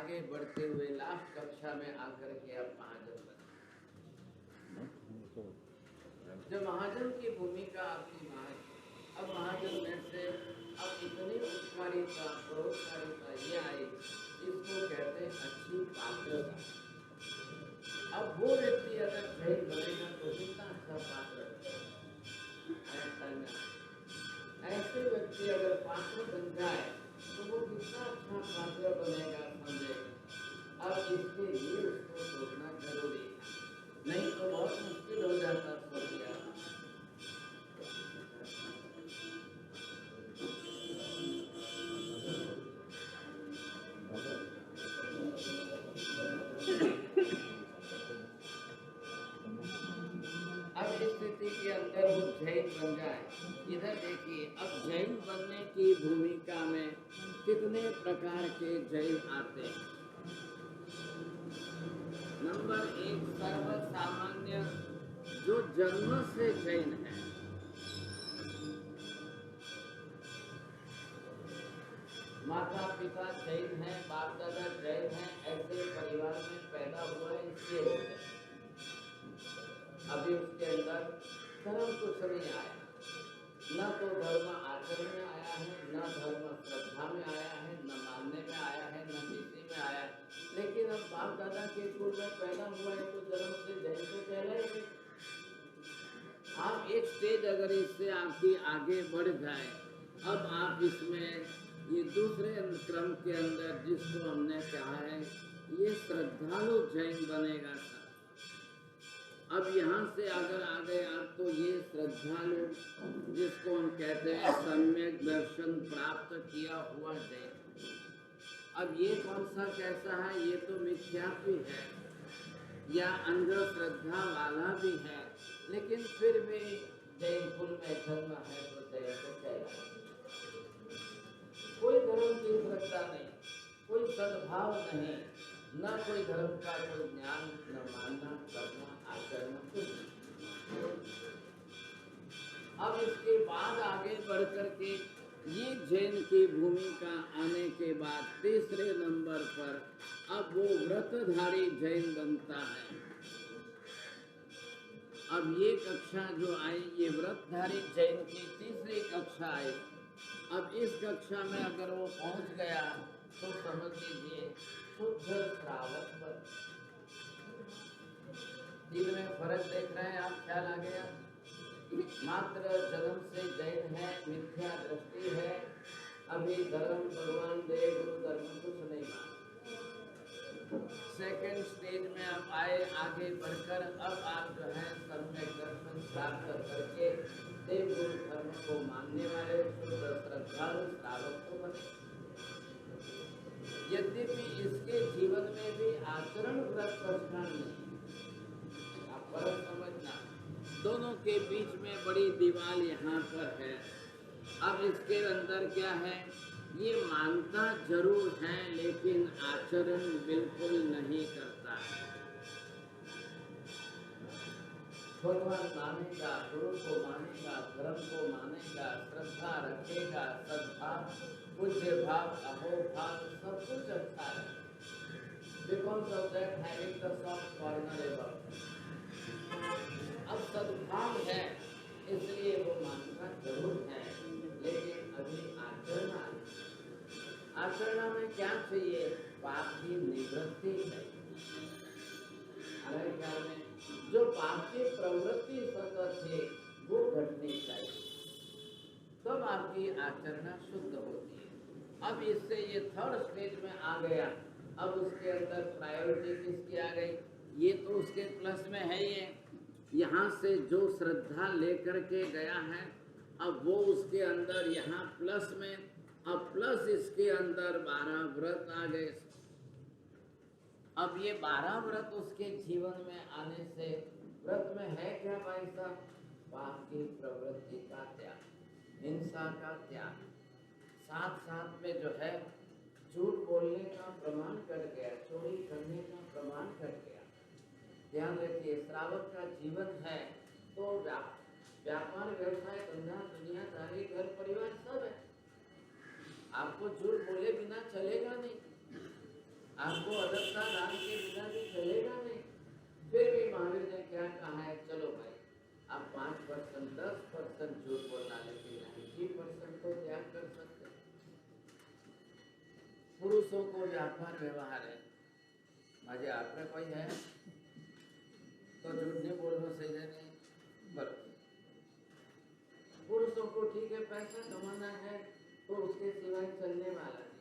आगे बढ़ते हुए लास्ट कक्षा में आकर के अब महाजन बने। जो महाजन की भूमिका आपकी अब महाजन में से अब इतनी उत्कारिता परोपकारिता ये आई, इसको कहते हैं अच्छी पात्रता। अब वो व्यक्ति अगर जैन बनेगा तो कितना अच्छा पात्र, ऐसे व्यक्ति अगर पात्र बन जाए तो वो कितना अच्छा पात्र बनेगा, समझे। अब इसके लिए उसको सोचना जरूरी है, नहीं तो बहुत मुश्किल हो जाता सोच लिया। अब इस स्थिति के अंदर वो जैन बन जाए। इधर देखिए, अब जैन बनने की भूमिका में कितने प्रकार के जैन आते हैं। नंबर 1, सर्वसामान्य जो जन्म से जैन है। माता पिता जैन है, बाप दादा जैन है, ऐसे परिवार में पैदा हुआ है, इसलिए हो गए। अभी उसके अंदर धर्म कुछ नहीं आया, न तो धर्म आचरण में आया है, न धर्म श्रद्धा में आया है, न मानने में आया है, न किसी में आया है। लेकिन अब बाप दादा के कुल में पैदा हुआ है तो जन्म से जैन तो कहलाएंगे। आप एक स्टेज अगर इससे आपकी आगे बढ़ जाए, अब आप इसमें ये दूसरे क्रम के अंदर जिसको हमने कहा है ये श्रद्धालु जैन बनेगा। अब यहाँ से अगर आ गए आप तो ये श्रद्धालु जिसको हम कहते हैं सम्यक दर्शन प्राप्त किया हुआ जैन। अब ये कौन सा कैसा है, ये तो मिथ्या भी है या अंधश्रद्धा वाला भी है, लेकिन फिर भी जैन कुल में जन्म है तो जैन को कहलाएगा। कोई धर्म की श्रद्धा नहीं, कोई सद्भाव नहीं, न कोई धर्म का कोई ज्ञान, न मानना करना आचरण कुछ। अब इसके बाद आगे बढ़ करके ये जैन की भूमिका आने के बाद तीसरे नंबर पर अब वो व्रतधारी जैन बनता है। अब ये कक्षा जो आई ये व्रतधारी जैन की तीसरी कक्षा आई। अब इस कक्षा में अगर वो पहुंच गया तो समझ लीजिए शुद्ध श्रावक बन। इनमें फर्क देख रहे हैं आप, ख्याल आ गया। मात्र जन्म से जैन है, मिथ्या दृष्टि है, अभी धर्म भगवान देव गुरु धर्म कुछ नहीं माना। सेकेंड स्टेज में आप आए, आगे बढ़कर अब आप जो है सम्यक दर्शन प्राप्त करके देव गुरु धर्म को मानने वाले शुद्ध श्रद्धालु श्रावक को बने। यद्यपि इसके जीवन में भी आचरण व्रत का स्थान नहीं, आप फर्क समझना। दोनों के बीच में बड़ी दीवार यहाँ पर है। अब इसके अंदर क्या है, ये मानता जरूर है लेकिन आचरण बिल्कुल नहीं करता है। भगवान मानेगा, गुरु को मानेगा, धर्म को मानेगा, श्रद्धा रखेगा, सद्भाव, पूज्य भाव, अहोभाव सब कुछ अच्छा है। Because of that having the soft corner above, अब सद्भाव है इसलिए वो मानना जरूर है, लेकिन अभी आचरण में क्या चाहिए, पाप की निवृत्ति है। हमारे ख्याल में जो पाप की प्रवृत्ति सतत है वो घटनी चाहिए, तब आपकी आचरण शुद्ध होती है। अब इससे ये थर्ड स्टेज में आ गया। अब उसके अंदर प्रायोरिटी किसकी आ गई, ये तो उसके प्लस में है। ये यहाँ से जो श्रद्धा लेकर के गया है अब वो उसके अंदर यहाँ प्लस में, अब प्लस इसके अंदर 12 व्रत आ गए। अब ये 12 व्रत उसके जीवन में आने से व्रत में है क्या भाई साहब, पाप की प्रवृत्ति का त्याग, हिंसा का त्याग, साथ साथ में जो है झूठ बोलने का प्रमाण कट गया, चोरी करने का प्रमाण कट गया। ध्यान रखिए, श्रावक का जीवन है तो व्यापार व्यवसाय धंधा दुनियादारी घर परिवार सब है, आपको झूठ बोले बिना चलेगा नहीं। आपको अदत्ता दान के बिना भी चलेगा नहीं। फिर भी महावीर ने क्या कहा है, चलो भाई आप 5% 10% झूठ बोलना, लेकिन 90% तो त्याग कर सकते। पुरुषों को व्यापार व्यवहार है, माझे आपने कोई है तो झूठ नहीं बोलना सही नहीं, बराबर। पुरुषों को ठीक है पैसा कमाना है तो उसके सिवाय चलने वाला नहीं,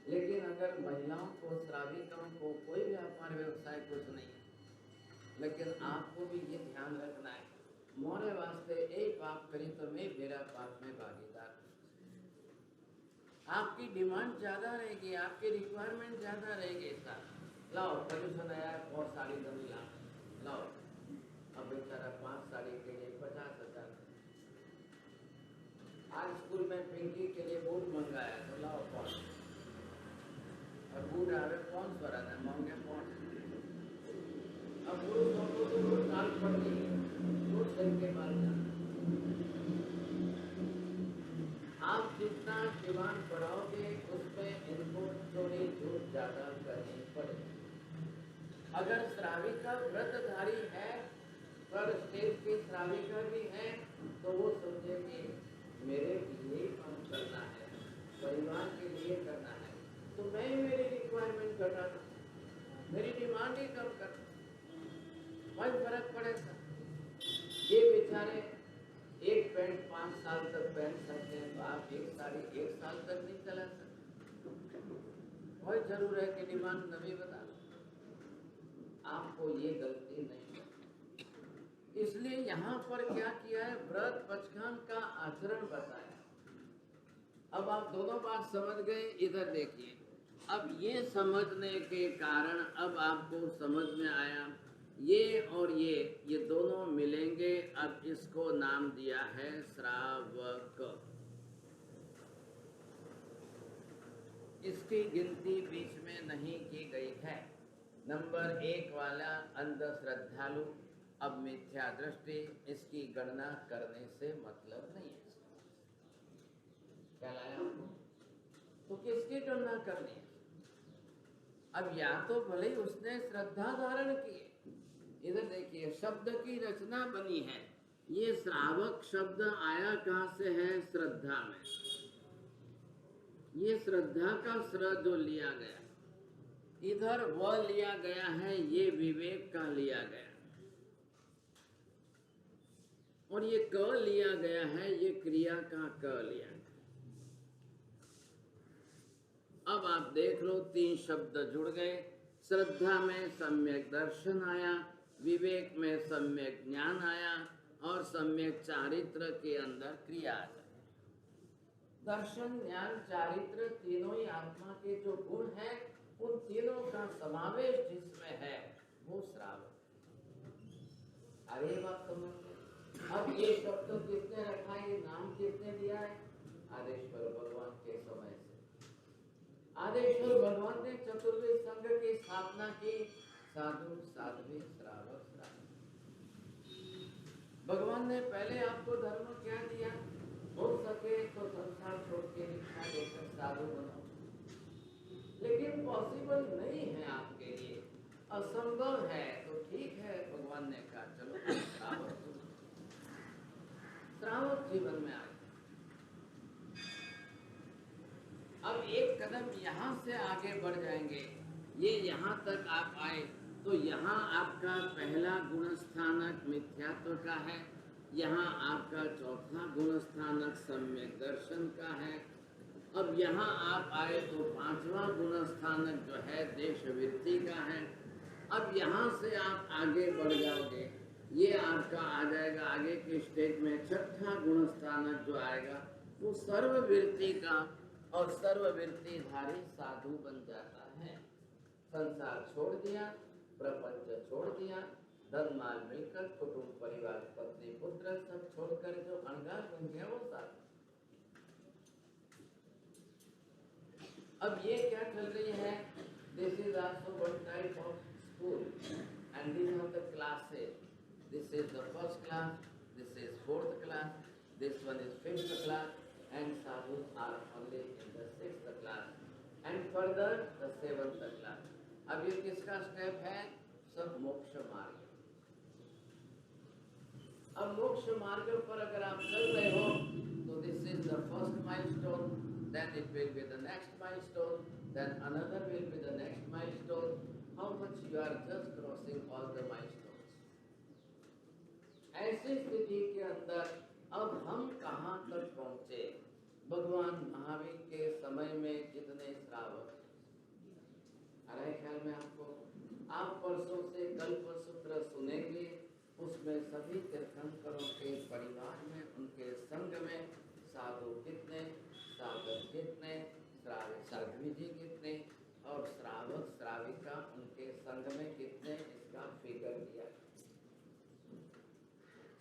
लेकिन अगर महिलाओं को श्राविकों को कोई व्यापार व्यवसाय कुछ नहीं है, लेकिन आपको भी ये ध्यान रखना है, मोरे वास्ते एक पाप करी तो मैं मेरा पाप में भागीदार। आपकी डिमांड ज्यादा रहेगी, आपकी रिक्वायरमेंट ज्यादा रहेगी। लाओ पोल्यूशन आया और साड़ी दमी लाओ, अब बेचारा 5 साड़ी के लिए 50,000। आज स्कूल में पिंकी के लिए बूट मंगाया तो लाओ 5, और बूट आ रहे 5 स्वरा था मांगे 5। अब पुरुषों को तो साल पड़ गई बूट सिल के बाद आप जितना डिमांड बढ़ाओगे उसमें इनको थोड़ी झूठ ज्यादा करनी पड़ेगी। अगर श्राविका व्रतधारी है पर स्टेज की श्राविका भी है तो वो समझेगी मेरे लिए काम करना है, परिवार के लिए करना है, तो मैं मेरी रिक्वायरमेंट घटाता, मेरी डिमांड ही कम करता, कोई फर्क पड़ेगा। ये बेचारे एक पैंट 5 साल तक पहन सकते हैं, तो आप एक साड़ी 1 साल तक नहीं चला सकते। कोई जरूर है कि डिमांड नवी बता, आपको ये गलती नहीं है। इसलिए यहाँ पर क्या किया है, व्रत पचखान का आचरण बताया। अब आप दोनों बात समझ गए, इधर देखिए। अब ये समझने के कारण अब आपको समझ में आया ये और ये दोनों मिलेंगे। अब इसको नाम दिया है श्रावक। इसकी गिनती बीच में नहीं की गई है। नंबर 1 वाला अंध श्रद्धालु, अब मिथ्या दृष्टि, इसकी गणना करने से मतलब नहीं है। क्या लाया तो किसकी गणना करनी है? अब या तो भले ही उसने श्रद्धा धारण की, इधर देखिए शब्द की रचना बनी है। ये श्रावक शब्द आया कहाँ से है? श्रद्धा में। ये श्रद्धा का श्र जो लिया गया, इधर व लिया गया है, ये विवेक का लिया गया, और ये क लिया गया है, ये क्रिया का क लिया गया। अब आप देख लो 3 शब्द जुड़ गए। श्रद्धा में सम्यक दर्शन आया, विवेक में सम्यक ज्ञान आया, और सम्यक चारित्र के अंदर क्रिया आ जाए। दर्शन ज्ञान चारित्र तीनों ही आत्मा के जो गुण हैं, उन तीनों का समावेश जिसमें है वो श्रावक। अरे बात समझ गए। अब ये शब्द किसने रखा है, ये नाम किसने दिया है? आदेश्वर भगवान के समय से। आदेश्वर भगवान ने चतुर्वेद संघ की स्थापना की। साधु साध्वी श्रावक श्रावक। भगवान ने पहले आपको धर्म क्या दिया? हो सके तो संसार छोड़ के दीक्षा लेकर साधु बनो, लेकिन पॉसिबल नहीं है आपके लिए, असंभव है। तो ठीक है, भगवान ने कहा चलो श्रावक जीवन में आए। अब एक कदम यहाँ से आगे बढ़ जाएंगे। ये यहाँ तक आप आए तो यहाँ आपका पहला गुण स्थानक मिथ्यात्व का है, यहाँ आपका चौथा गुण स्थानक सम्यक दर्शन का है। अब यहाँ आप आए तो 5वां गुण स्थानक जो है देश वृत्ति का है। अब यहाँ से आप आगे बढ़ जाओगे, ये आपका आ जाएगा आगे के स्टेज में 6ठा गुण स्थानक जो आएगा वो सर्ववृत्ति का, और सर्ववृत्तिधारी साधु बन जाता है। संसार छोड़ दिया, प्रपंच छोड़ दिया, धन माल मिलकर कुटुंब परिवार पत्नी पुत्र सब छोड़कर जो अनगार बन गया वो साधु। अब ये क्या चल रही है? This is also one type of school and these are the classes. This is the first class, this is 4th class, this one is 5th class, and sadhus are only in the 6th class. And further the seventh class. अब ये किसका step है? सब मोक्ष मार्ग। अब मोक्ष मार्ग पर अगर आप चल रहे हो तो this is the first milestone, then it will be the next milestone, then another will be the next milestone. How much you are just crossing all the milestones. ऐसी स्थिति के अंदर अब हम कहाँ तक पहुंचे? भगवान महावीर के समय में कितने श्रावक आ रहे ख्याल में आपको? आप परसों से कल्पसूत्र सुनेंगे, उसमें सभी तीर्थंकरों के परिवार में, उनके संग में साधु कितने, साधक कितने, साध्वी जी कितने और श्रावक श्राविका उनके संग में कितने, इसका फिगर दिया।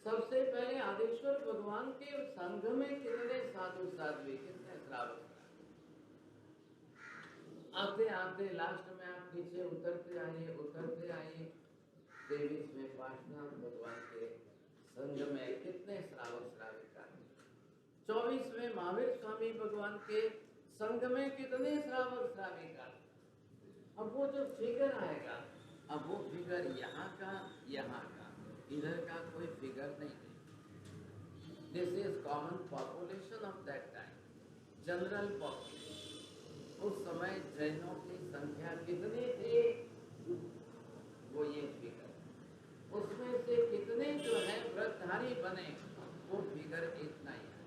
सबसे पहले आदिश्वर भगवान के संग में कितने साधु साध्वी, कितने श्रावक। आते आते लास्ट में आप नीचे उतरते आइए, उतरते आइए। 23वें पार्श्वनाथ भगवान के संग में कितने श्रावक श्राविका। 24वें महावीर स्वामी भगवान के संग में कितने श्रावक श्राविका। अब वो जो फिगर आएगा, अब वो फिगर यहाँ का, इधर का कोई फिगर नहीं है। This is common population of that time, general population. उस समय जैनों की संख्या कितनी थी, वो ये फिगर। उसमें से कितने जो है व्रतधारी बने, वो फिगर इतना ही है।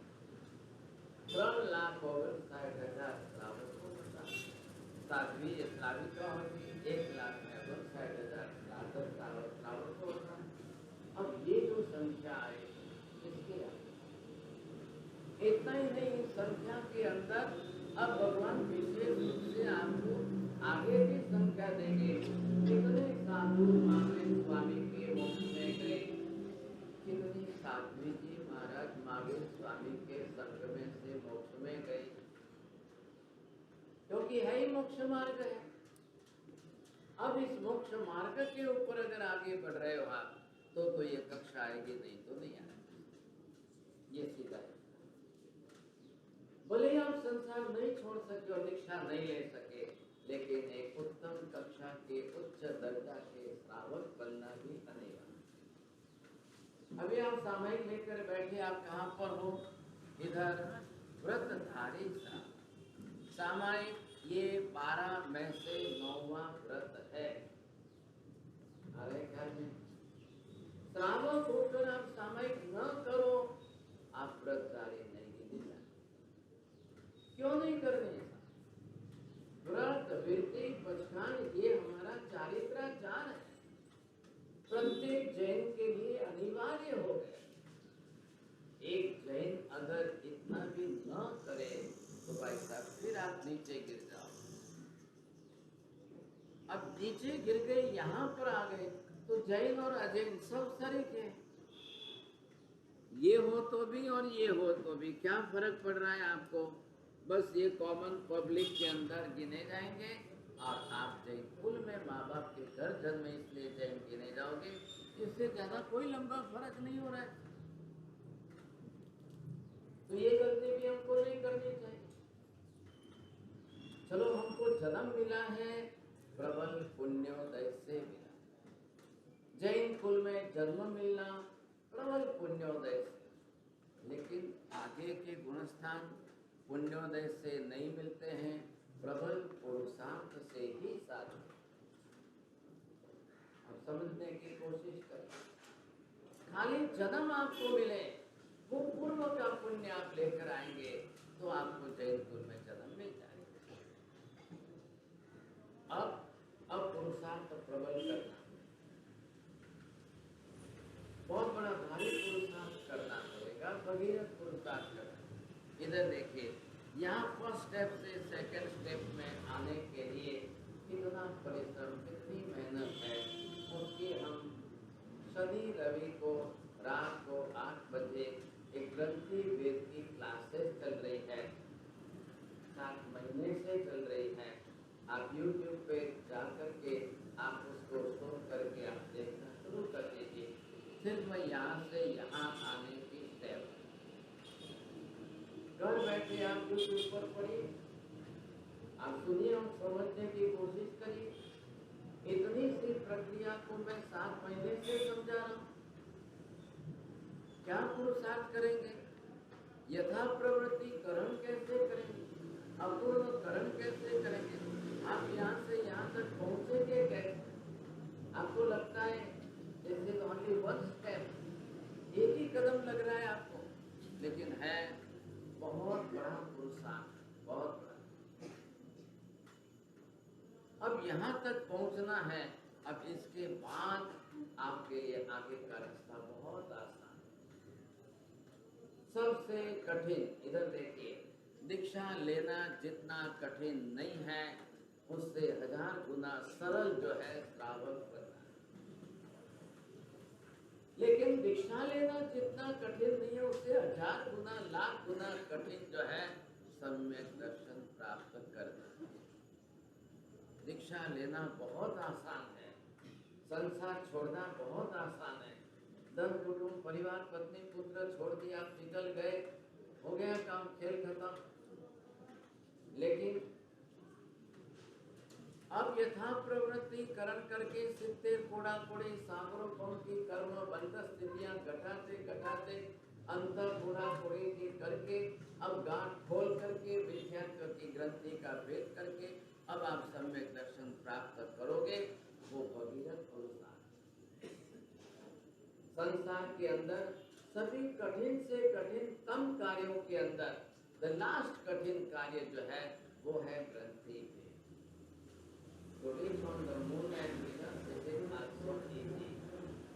3,59,000 श्रावक को बता। साध्वी श्राविका होगी 1,59,000 श्रावक को बता। अब ये जो संख्या आई, इसके इतना ही नहीं, इस संख्या के अंदर अब भगवान विशेष रूप से आपको आगे भी संख्या देंगे। कितने साधु महावीर स्वामी के मोक्ष में गए, कितनी साध्वी जी महाराज महावीर स्वामी के संग में से मोक्ष में गए, क्योंकि है ही मोक्ष मार्ग है। अब इस मोक्ष मार्ग के ऊपर अगर आगे बढ़ रहे हो आप, तो ये कक्षा आएगी, नहीं तो नहीं आएगी। ये सीधा है। भले आप संसार नहीं छोड़ सके और दीक्षा नहीं ले सके, लेकिन एक उत्तम कक्षा के उच्च दर्जा के श्रावक बनना भी अनिवार्य। अभी आप सामयिक लेकर बैठे, आप कहाँ पर हो? इधर व्रतधारी सामयिक, ये 12 में से 9वां व्रत है। अरे क्या श्रावक होकर आप सामयिक न करो, आप व्रतधारी नहीं गिने। क्यों नहीं करने? व्रत वृत्ति पचखान ये हमारा चारित्राचार है, प्रत्येक जैन के लिए अनिवार्य हो गया। एक जैन अगर इतना भी न करे तो भाई साहब फिर आप नीचे गिर जाओ। अब नीचे गिर गए, यहाँ पर आ गए तो जैन और अजैन सब सरिक है। ये हो तो भी और ये हो तो भी, क्या फर्क पड़ रहा है आपको? बस ये कॉमन पब्लिक के अंदर गिने जाएंगे और आप जैन कुल में माँ बाप के घर जन्म में इसलिए जैन गिने जाओगे। इससे ज्यादा कोई लंबा फर्क नहीं हो रहा है। तो ये गलती भी हमको नहीं करनी चाहिए। चलो, हमको जन्म मिला है प्रबल पुण्योदय से मिला, जैन कुल में जन्म मिलना प्रबल पुण्योदय से, लेकिन आगे के गुणस्थान पुण्योदय से नहीं मिलते हैं, प्रबल पुरुषार्थ से ही साधु। अब समझने की कोशिश करें। खाली जन्म आपको मिले, वो पूर्व का पुण्य आप लेकर आएंगे तो आपको जैन कुल में जन्म मिल जाएगा। अब पुरुषार्थ प्रबल करना, बहुत बड़ा भारी पुरुषार्थ करना पड़ेगा, भगीरथ पुरुषार्थ करना। इधर देखिए, यहाँ फर्स्ट स्टेप से सेकंड स्टेप में आने के लिए कितना परिश्रम, कितनी मेहनत है। उसकी हम शनि रवि को रात को 8 बजे एक ग्रंथि वेद की क्लासेस चल रही है, 7 महीने से चल रही है। आप YouTube पे जा करके आप उसको सुन करके आप देखना शुरू कर दीजिए। सिर्फ यहाँ से यहाँ आने की स्टेप, घर बैठे आप YouTube पर पढ़िए, आप सुनिए और समझने की कोशिश करिए। इतनी सी प्रक्रिया को मैं 7 महीने से समझा रहा हूँ। क्या पुरुषार्थ करेंगे? यथा प्रवृत्ति करण कैसे करेंगे? अपूर्ण करण कैसे करेंगे? आप यहाँ से यहाँ तक पहुँचेंगे कैसे? आपको लगता है this is only one step, एक ही कदम लग रहा है आपको, लेकिन है बहुत बड़ा पुरुषार्थ, बहुत बड़ा। अब यहाँ तक पहुँचना है। अब इसके बाद आपके लिए आगे का रास्ता बहुत आसान है। सबसे कठिन, इधर देखिए, दीक्षा लेना जितना कठिन नहीं है उससे 1000 गुना सरल जो है श्रावक करना। लेकिन दीक्षा लेना जितना कठिन नहीं है उससे 1000 गुना लाख गुना कठिन जो है सम्यक दर्शन प्राप्त करना। दीक्षा लेना बहुत आसान है, संसार छोड़ना बहुत आसान है। धन कुटुंब परिवार पत्नी पुत्र छोड़ दिया, आप निकल गए, हो गया काम, खेल खत्म। लेकिन अब यथा प्रवृत्ति करण करके सिद्धे कोड़ा कोड़ी सागरों की कर्म बंध स्थितियां घटाते घटाते अंत कोड़ा कोड़ी की करके अब गांठ खोल करके विद्यात्व की ग्रंथि का भेद करके अब आप सम्यक दर्शन प्राप्त करोगे। वो भगीरथ पुरुषार्थ। संसार के अंदर सभी कठिन से कठिनतम कार्यों के अंदर द लास्ट कठिन कार्य जो है वो है ग्रंथि भेद। To reach on the moon and Venus, it is also easy.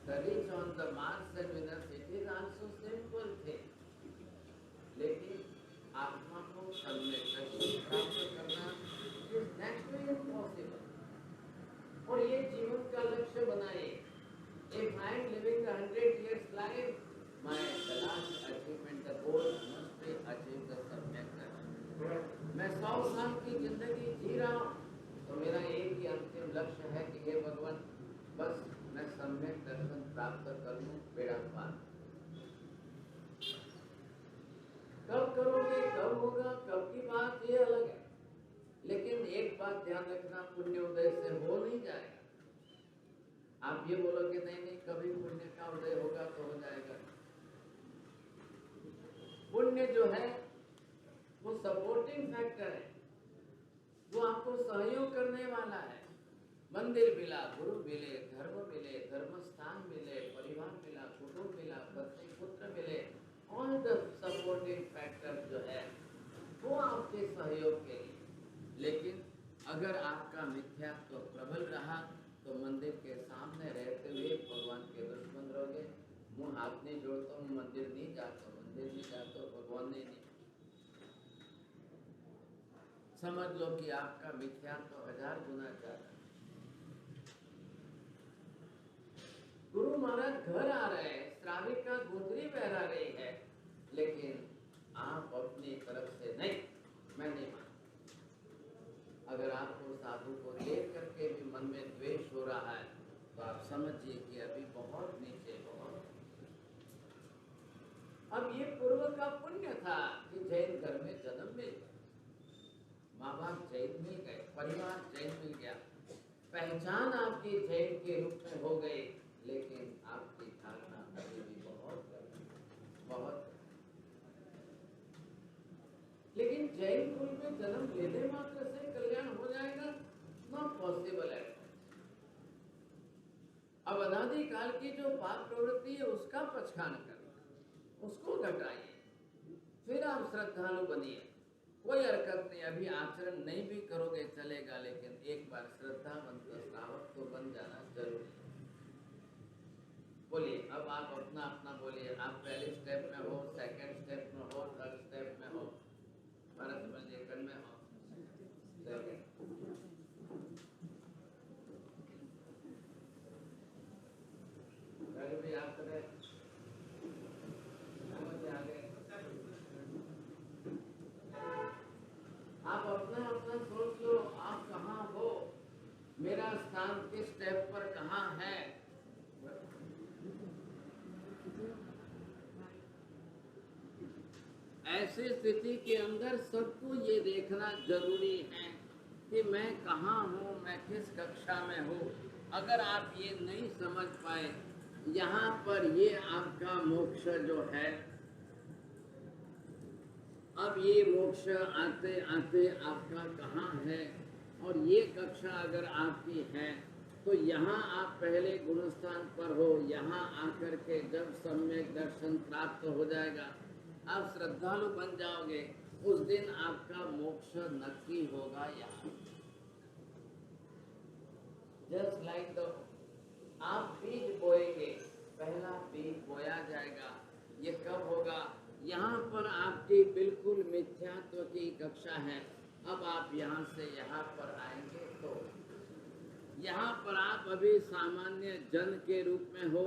To reach on the Mars and Venus, it is also simple thing. लेकिन आत्मा को सम्यक दर्शन प्राप्त करना is naturally impossible. और ये जीवन का लक्ष्य बनाइए। If I am living 100 years life, my the last achievement, the goal must be achieve the सम्यक दर्शन। मैं 100 साल की जिंदगी जी रहा हूँ तो मेरा एक ही अंतिम लक्ष्य है कि हे भगवान, बस मैं सम्यक दर्शन प्राप्त कर लूं, बेड़ा पार। कब करोगे, कब होगा, कब की बात ये अलग है, लेकिन एक बात ध्यान रखना, पुण्योदय से हो नहीं जाएगा। आप ये बोलोगे नहीं नहीं कभी पुण्य का उदय होगा तो हो जाएगा। पुण्य जो है वो सपोर्टिंग फैक्टर है, वो आपको सहयोग करने वाला है। मंदिर मिला, गुरु मिले, धर्म मिले, धर्म स्थान मिले, परिवार मिला, कुटुंब मिला, पत्नी पुत्र मिले, ऑल द सपोर्टिंग फैक्टर जो है वो आपके सहयोग के लिए। लेकिन अगर आपका मिथ्यात्व तो प्रबल रहा तो मंदिर के सामने रहते हुए भगवान के दुश्मन रहोगे। मुँह हाथ नहीं जोड़ता हूँ, मंदिर नहीं जाता, मंदिर नहीं जाता, भगवान नहीं। समझ लो कि आपका मिथ्यात्व तो 1000 गुना ज्यादा। गुरु महाराज घर आ रहे हैं, श्राविका गोत्री बहरा रही है, लेकिन आप अपनी तरफ से नहीं, मैं नहीं मानता। अगर आपको साधु को देख करके भी मन में द्वेष हो रहा है तो आप समझिए कि अभी बहुत नीचे, बहुत। अब ये पूर्व का पुण्य था कि जैन घर में जन्म मिल गया, माँ बाप जैन मिल गए, परिवार जैन मिल गया, पहचान आपकी जैन के रूप में हो गई, लेकिन आपकी धारणा अभी भी बहुत। लेकिन जैन कुल में जन्म लेने मात्र से कल्याण हो जाएगा, नॉट पॉसिबल है। अब अनादि काल की जो पाप प्रवृत्ति है उसका पछाण करिए, उसको घटाइए, फिर आप श्रद्धालु बनिए। कोई हरकत नहीं, अभी आचरण नहीं भी करोगे चलेगा, लेकिन एक बार श्रद्धावंत श्रावक तो बन जाना जरूरी है। बोलिए, अब आप अपना अपना बोलिए, आप पहले स्टेप में हो, सेकंड स्टेप में हो, थर्ड स्टेप में हो, भारत में लेकर में हो, भी आप आप अपना अपना सोच लो, आप कहाँ हो, मेरा स्थान किस स्टेप पर कहाँ है। ऐसी स्थिति के अंदर सबको ये देखना जरूरी है कि मैं कहाँ हूँ, मैं किस कक्षा में हूँ। अगर आप ये नहीं समझ पाए, यहाँ पर ये आपका मोक्ष जो है, अब ये मोक्ष आते आते आपका कहाँ है, और ये कक्षा अगर आपकी है तो यहाँ आप पहले गुणस्थान पर हो। यहाँ आकर के जब सम्यक दर्शन प्राप्त हो जाएगा, आप श्रद्धालु बन जाओगे, उस दिन आपका मोक्ष नक्की होगा। यहाँ जस्ट लाइक द आप बीज बोएंगे, पहला बीज बोया जाएगा। ये कब होगा? यहाँ पर आपकी बिल्कुल मिथ्यात्व की कक्षा है। अब आप यहाँ से यहाँ पर आएंगे तो यहाँ पर आप अभी सामान्य जन के रूप में हो,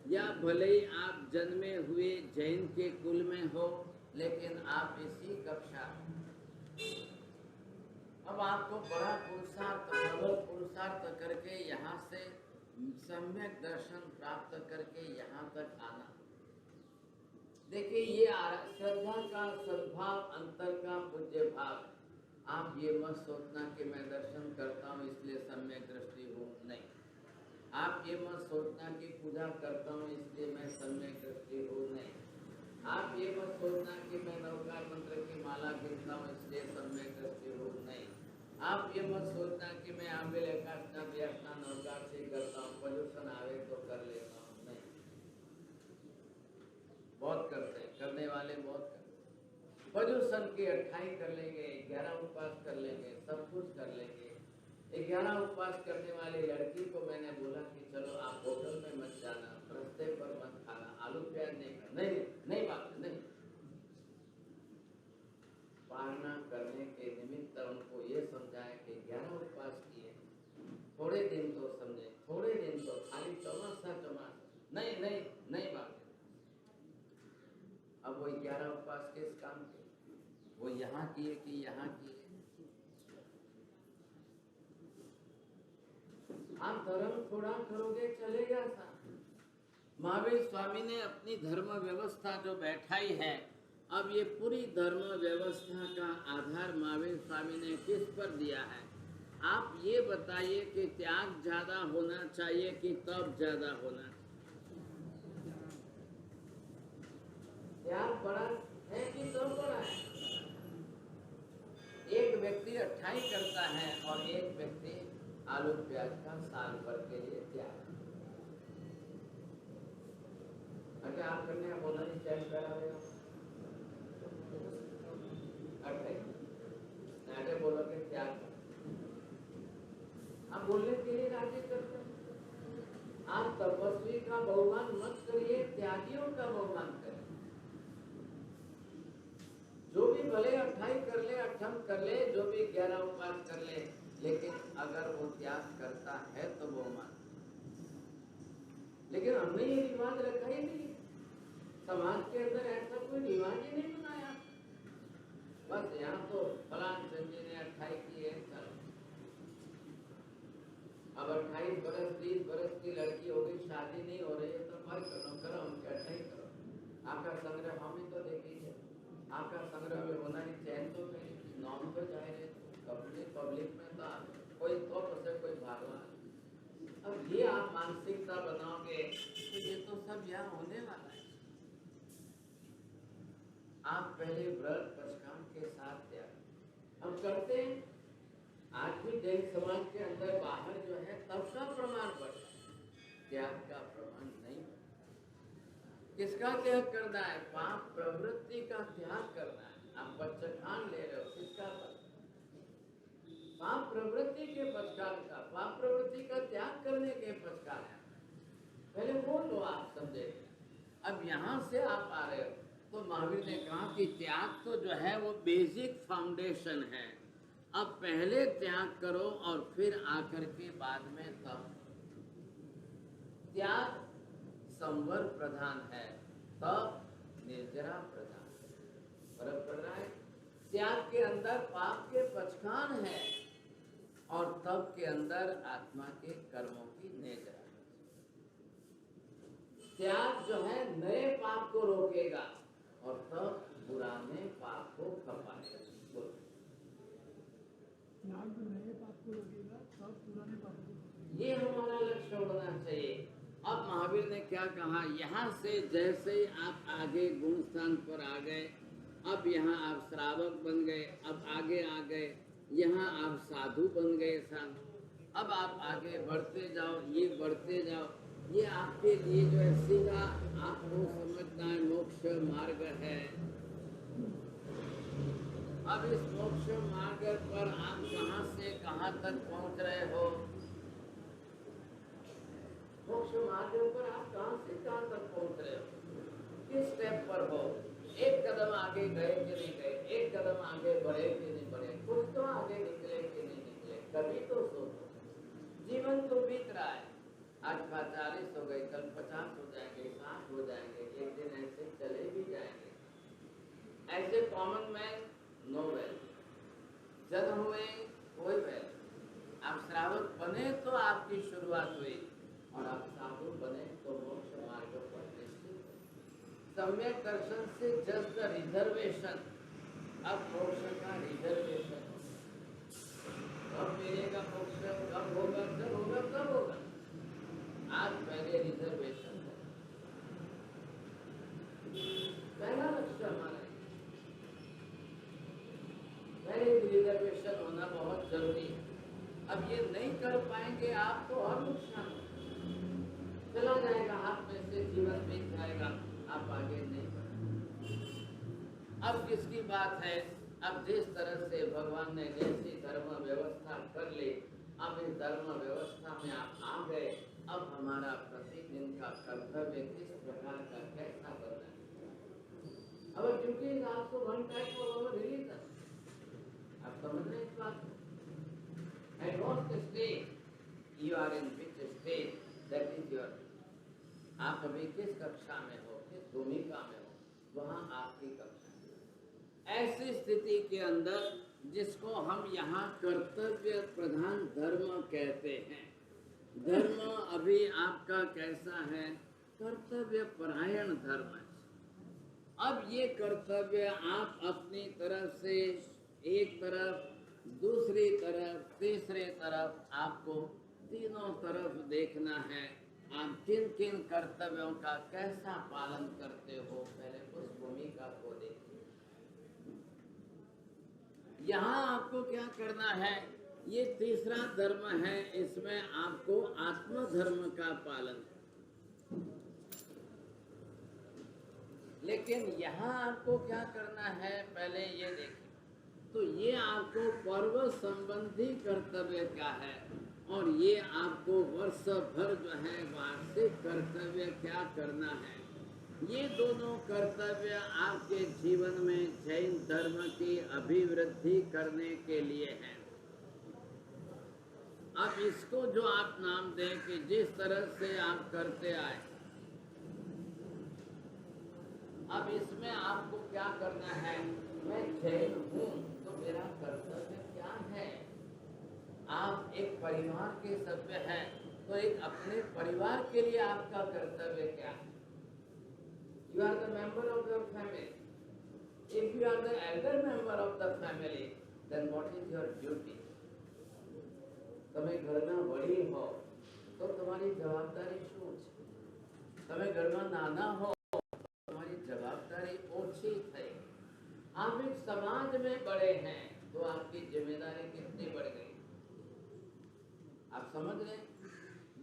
या भले ही आप जन्मे हुए जैन के कुल में हो, लेकिन आप इसी कक्षा। अब आपको बड़ा पुरुषार्थ, प्रबल पुरुषार्थ करके यहाँ से सम्यक दर्शन प्राप्त करके यहाँ तक आना। देखिए, ये श्रद्धा का सद्भाव, अंतर का पूज्य भाव। आप ये मत सोचना कि मैं दर्शन करता हूँ इसलिए सम्यक दृष्टि हो, नहीं। आप ये मत सोचना कि पूजा करता हूँ इसलिए मैं सम्यक दृष्टि हो, नहीं। आप ये मत सोचना कि मैं नवकार मंत्र की माला गिनता हूँ इसलिए सम्यक दृष्टि हो, नहीं। आप ये मत सोचना कि मैं आंबिल एकादशा व्याख्या नवकार से करता हूँ, प्रदूषण आवे तो कर लेता हूँ, नहीं। बहुत करते हैं, करने वाले बहुत करते हैं। प्रदूषण की 28 कर लेंगे, 11 उपवास कर लेंगे, सब कुछ कर लेंगे। 11 उपवास करने वाली लड़की को मैंने बोला कि चलो आप होटल में मत जाना, रास्ते पर मत खाना, आलू प्याज नहीं खाना, नहीं नहीं बात नहीं। पालना करने के निमित्त उनको ये समझाया कि 11 उपवास किए, थोड़े दिन तो समझे, थोड़े दिन तो खाली चौमासा नहीं नहीं नहीं बात। अब वो 11 उपवास किस काम के? वो यहाँ किए कि यहाँ किए? आप धर्म थोड़ा करोगे चलेगा सा। महावीर स्वामी ने अपनी धर्म व्यवस्था जो बैठाई है, अब ये पूरी धर्म व्यवस्था का आधार महावीर स्वामी ने किस पर दिया है? आप ये बताइए कि त्याग ज्यादा होना चाहिए कि तप ज्यादा होना चाहिए? त्याग बड़ा है कि तप बड़ा है? एक व्यक्ति 28 करता है और एक व्यक्ति आलू प्याज का साल भर के लिए त्याग। अगर आप करने का बोला नहीं चैन करा देगा 28 नाटे बोलोगे त्याग। आप बोलने के लिए राजी करते हैं। आप तपस्वी का बहुमान मत करिए, त्यागियों का बहुमान करिए। जो भी भले 28 कर ले, 28 कर ले, जो भी 11 उपवास कर ले, लेकिन अगर वो त्याग करता है तो वो मान। लेकिन हमने ये रिवाज रखा ही नहीं, समाज के अंदर ऐसा कोई रिवाज ही नहीं बनाया। बस यहाँ तो फलान संजय ने 28 की है, चलो अब 28 बरस 30 बरस की लड़की हो गई, शादी नहीं हो रही है तो मत करो, हम 28 करो। आपका संग्रह हम ही तो देखिए, आपका संग्रह में होना ही चैन तो कहीं नॉन तो जाए रहे पब्लिक में तो कोई तो से कोई भागवा। अब ये आप मानसिकता बनाओगे तो ये तो सब यहाँ होने वाला है। आप पहले व्रत पशकाम के साथ त्याग हम करते हैं। आज भी जैन समाज के अंदर बाहर जो है तब का प्रमाण बढ़, त्याग का प्रमाण नहीं। किसका त्याग करना है? पाप प्रवृत्ति का त्याग करना है। आप पश्चातान ले रहे हो, किसका? पाप प्रवृत्ति के पश्चात का, पाप प्रवृत्ति का त्याग करने के पश्चात है। पहले वो लो, आप समझे। अब यहाँ से आप आ रहे हो तो महावीर ने कहा कि त्याग तो जो है वो बेसिक फाउंडेशन है। अब पहले त्याग करो और फिर आकर के बाद में तब। त्याग संवर प्रधान है, तब निर्जरा प्रधान। फर्क पड़ रहा है? त्याग के अंदर पाप के पचखान है और तब के अंदर आत्मा के कर्मों की निर्जरा। त्याग जो है नए पाप को रोकेगा और तब पुराने पाप को खपाएगा। आपको लगेगा तब पुराने पापों को, ये हमारा लक्ष्य होना चाहिए। अब महावीर ने क्या कहा, यहाँ से जैसे ही आप आगे गुण स्थान पर आ गए, अब यहाँ आप श्रावक बन गए, अब आगे आ गए, यहाँ आप साधु बन गए साधु, अब आप आगे बढ़ते जाओ, ये बढ़ते जाओ, ये आपके लिए जो है सीधा आपको समझना है मोक्ष मार्ग है। अब इस मोक्ष मार्ग पर आप कहाँ से कहाँ तक पहुँच रहे हो, मोक्ष मार्ग पर आप कहाँ से कहाँ तक पहुँच रहे हो, किस स्टेप पर हो, एक कदम आगे गए कि नहीं गए, एक कदम आगे बढ़े कि नहीं बढ़े, कुछ तो आगे निकले कि नहीं निकले, कभी तो सोचो। जीवन तो बीत रहा है, आज 40 हो गए, कल 50 हो जाएंगे, 60 हो जाएंगे, एक दिन ऐसे चले भी जाएंगे। ऐसे कॉमन मैन नो वैल्यू, जन्म हुए कोई वैल्यू। आप श्रावक बने तो आपकी शुरुआत हुई, और आप साधु बने तो मोक्ष मार्ग पर निश्चित है। सम्यक दर्शन से जस्ट रिजर्वेशन, अब मोक्ष का रिजर्वेशन, कब मिलेगा मोक्ष, कब होगा, जब होगा कब होगा, आज पहले रिजर्वेशन है, पहला लक्ष्य हमारा है, पहले रिजर्वेशन होना बहुत जरूरी है। अब ये नहीं कर पाएंगे आप तो और नुकसान चला जाएगा, हाथ में से जीवन बीत जाएगा, आप आगे नहीं बढ़ेंगे। अब किसकी बात है, अब जिस तरह से भगवान ने जैसी धर्म व्यवस्था कर ली, अब इस धर्म व्यवस्था में आप आ गए, अब हमारा प्रतिदिन का कर्तव्य किस प्रकार का कैसा करना है। अब क्योंकि आपको वन टाइप ऑफ रिलीजन, आप समझ रहे इस बात को, at what stage you are in, which stage that is your, आप अभी किस कक्षा में हो, किस भूमिका में हो, वहाँ आपकी कक्षा। ऐसी स्थिति के अंदर जिसको हम यहाँ कर्तव्य प्रधान धर्म कहते हैं, धर्म अभी आपका कैसा है, कर्तव्य परायण धर्म है। अब ये कर्तव्य आप अपनी तरफ से एक तरफ, दूसरी तरफ, तीसरे तरफ, आपको तीनों तरफ देखना है। आप किन किन कर्तव्यों का कैसा पालन करते हो, पहले उस भूमिका को देखिए। यहाँ आपको क्या करना है, ये तीसरा धर्म है, इसमें आपको आत्म धर्म का पालन, लेकिन यहाँ आपको क्या करना है, पहले ये देखिए। तो ये आपको पर्व संबंधी कर्तव्य क्या है, और ये आपको वर्ष भर जो है वार्षिक कर्तव्य क्या करना है। ये दोनों कर्तव्य आपके जीवन में जैन धर्म की अभिवृद्धि करने के लिए हैं। अब इसको जो आप नाम दें कि जिस तरह से आप करते आए, अब इसमें आपको क्या करना है, मैं जैन हूँ तो मेरा कर्तव्य क्या है। आप एक परिवार के सभ्य हैं तो एक अपने परिवार के लिए आपका कर्तव्य क्या है। You are the member of the family, if you are the elder member of the family, then what is your duty. તમે ઘરના વડીલ હો તો તમારી જવાબદારી શું છે, તમે ઘરમાં નાના હો તમારી જવાબદારી ઓછી થઈ। आप एक समाज में बड़े हैं तो आपकी जिम्मेदारी कितनी बढ़ गई, आप समझ रहे।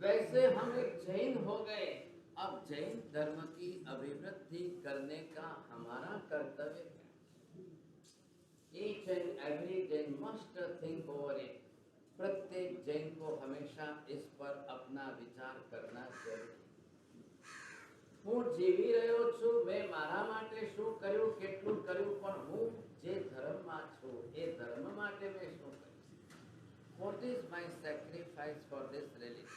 वैसे हम एक जैन हो गए, अब जैन धर्म की अभिवृद्धि करने का हमारा कर्तव्य क्या है। Each and every Jain must think over it. प्रत्येक जैन को हमेशा इस पर अपना विचार करना चाहिए। હું જીવી રહ્યો છું, મેં મારા માટે શું કર્યું, કેટલું કર્યું, પણ હું જે ધર્મમાં છું એ ધર્મ માટે મેં શું કર્યું। What is my sacrifice for this religion?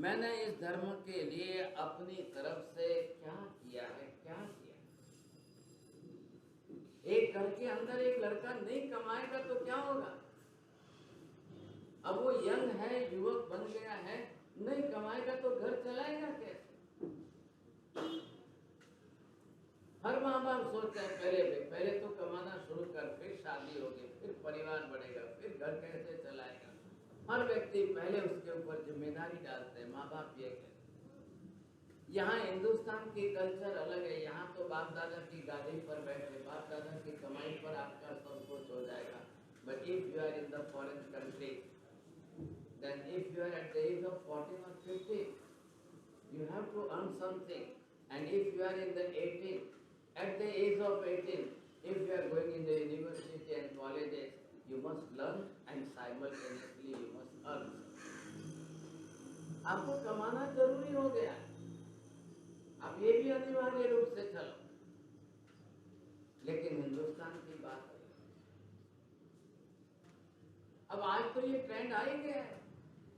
मैंने इस धर्म के लिए अपनी तरफ से क्या किया है, क्या किया। एक घर के अंदर एक लड़का नहीं कमाएगा तो क्या होगा। अब वो यंग है, युवक बन गया है, नहीं कमाएगा तो घर चलाएगा कैसे। हर माँ बाप सोचते हैं पहले तो कमाना शुरू कर, फिर शादी होगी, फिर परिवार बढ़ेगा, फिर घर कैसे चलाएगा। हर व्यक्ति पहले उसके ऊपर जिम्मेदारी डालते हैं, माँ बाप ये कहते हैं। यहाँ हिंदुस्तान की कल्चर अलग है। यहाँ तो बाप दादा की गाड़ी पर बैठे, बाप दादा की कमाई पर आपका सब कुछ हो जाएगा। But if you are in the foreign country, then if you are at the age of 14 or 15, you have to earn something. And if you are in the 18, at the age of 18, if you are going in the university and colleges, you must learn and simultaneously you must earn. आपको कमाना जरूरी हो गया। अब ये भी अनिवार्य रूप से चलो। लेकिन हिंदुस्तान की बात है, अब आज तो ये ट्रेंड आ ही गया है।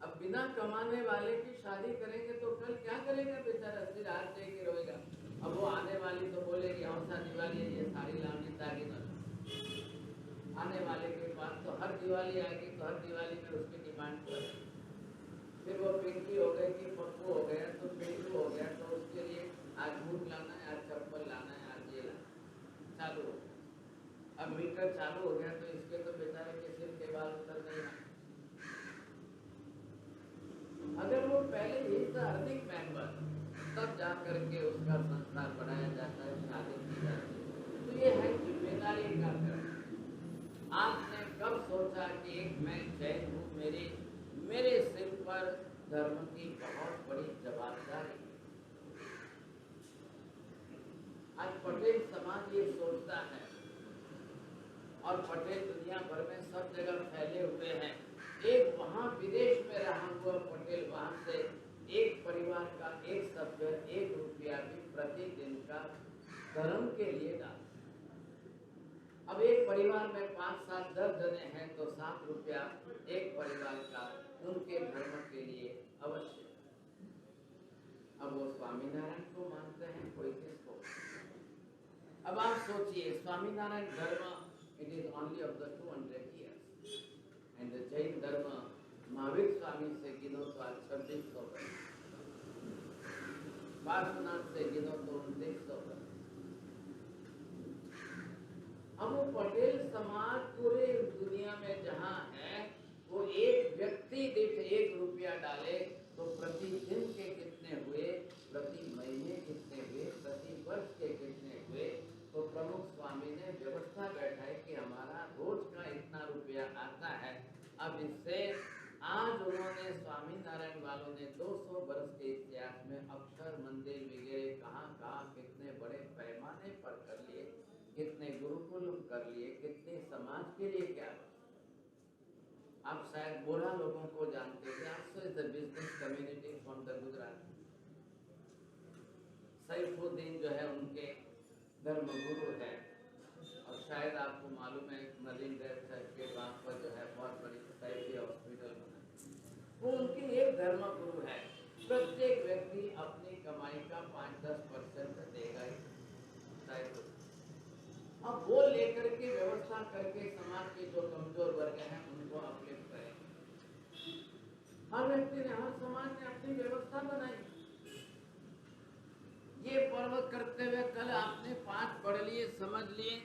अब बिना कमाने वाले की शादी करेंगे तो कल क्या करेगा बेचारा, सिर हाथ दे के रोएगा। अब वो आने वाली तो बोलेगी हौसा दिवाली है, ये साड़ी लानी ताकि न। आने वाले के पास तो हर दिवाली आएगी तो हर दिवाली में उसकी डिमांड कर। फिर वो पिंकी हो गई कि पप्पू हो गया तो पिंटू हो गया, तो उसके लिए आज बूट लाना है, आज चप्पल लाना है, आज ये लाना चालू हो गया। अब मीटर चालू हो गया तो इसके तो बेचारे के सिर के बाल उतर नहीं आए। अगर वो पहले ही था अर्निंग मेंबर, तब जा करके उसका संसार बढ़ाया जाता है, शादी की जाती है। तो ये है जिम्मेदारी का कर्म। आपने कब सोचा कि एक मैं जैन हूँ, मेरे सिर पर धर्म की बहुत बड़ी जवाबदारी है। आज पटेल समाज ये सोचता है, और पटेल दुनिया भर में सब जगह फैले हुए हैं। एक वहाँ विदेश में रहा हुआ पटेल वहाँ से एक परिवार का एक सभ्य 1 रुपया भी प्रतिदिन का धर्म के लिए डालता। अब एक परिवार में 5, 7, 10 जने हैं तो 7 रुपया एक परिवार का उनके धर्म के लिए अवश्य। अब वो स्वामीनारायण को मानते हैं, कोई किसको। अब आप सोचिए, स्वामीनारायण धर्म it is only of the 200 years, and the Jain Dharma Mahavir Swami से गिनो तो आज 2600 वर्ष, पार्श्वनाथ से गिनो तो 1900 वर्ष। अब वो पटेल समाज पूरे दुनिया में जहाँ है, वो एक व्यक्ति दीठ 1 रुपया डाले तो प्रतिदिन के कितने हुए, प्रति महीने कितने हुए, प्रति वर्ष के कितने हुए। तो प्रमुख स्वामी ने व्यवस्था बैठाई कि हमारा रोज का इतना रुपया आता है। अब इससे आज उन्होंने स्वामीनारायण वालों ने 200 वर्ष के इतिहास में अक्षर मंदिर वगैरह कहाँ कितने बड़े पैमाने पर कर लिए, कितने गुरुकुल कर लिए, कितने समाज के लिए क्या। आप शायद बोरा लोगों को जानते थे, आपसे the business community from the Gujarat. Saifuddin जो है उनके धर्म गुरु है, और शायद आपको मालूम है मरीन ड्राइव के वहाँ पर जो है बहुत बड़ी सोसाइटी हॉस्पिटल बना, वो उनके एक धर्म गुरु है। प्रत्येक व्यक्ति अपनी कमाई का 5-10% देगा ही शायद। अब वो लेकर के व्यवस्था करके समाज के जो कमजोर वर्ग हैं उनको अपलिफ्ट करें। हर व्यक्ति ने, हर समाज ने अपनी व्यवस्था बनाई। ये पर्व करते हुए कल आपने 5 पढ़ लिए, समझ लिए।